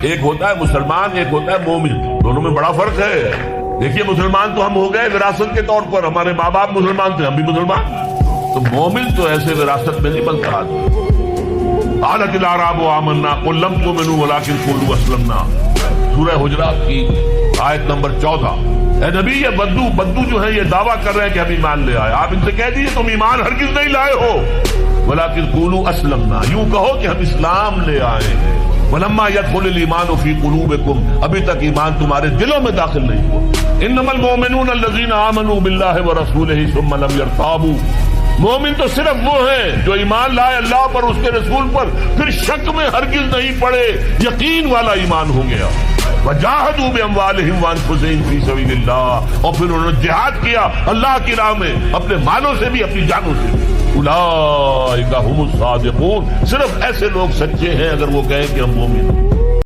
एक होता है मुसलमान, एक होता है मोमिन, दोनों में बड़ा फर्क है। देखिए मुसलमान तो हम हो गए विरासत के तौर पर, हमारे माँ बाप मुसलमान थे, हम भी मुसलमान। तो मोमिन तो ऐसे विरासत में नहीं बनता आदमी। आलतिल आराबु आमन्ना कुल लम तुमिनु वलाकिन कुलू अस्लमना, सूरह हुजरात की आयत नंबर 14। ए नबी, ये बद्दू जो है ये दावा कर रहे हैं कि हम ईमान ले आए। आप इनसे कह दीजिए तुम ईमान हरगिज नहीं लाए हो, वलाकिन कुलू अस्लमना, यूं कहो कि हम इस्लाम ले आए हैं। वलम्मा यदखुलुल ईमानु फी कुलूबिकुम, अभी तक ईमान तुम्हारे दिलों में दाखिल नहीं हुआ। इन्नमल मोमिनून अल्लज़ीना आमनू बिल्लाहि व रसूलिही सुम्मा लम यरताबू, मोमिन तो सिर्फ वो हैं जो ईमान लाए अल्लाह पर, उसके रसूल पर, फिर शक में हरगिज नहीं पड़े, यकीन वाला ईमान हो गया। वजाहदू बिअमवालिहिम व अनफुसिहिम फी सबीलिल्लाह, और फिर उन्होंने जिहाद किया अल्लाह की राह में, अपने मालों से भी अपनी जानों से भी। उलाइका हुमुस सादिकून, सिर्फ ऐसे लोग सच्चे हैं अगर वो कहें कि हम मोमिन।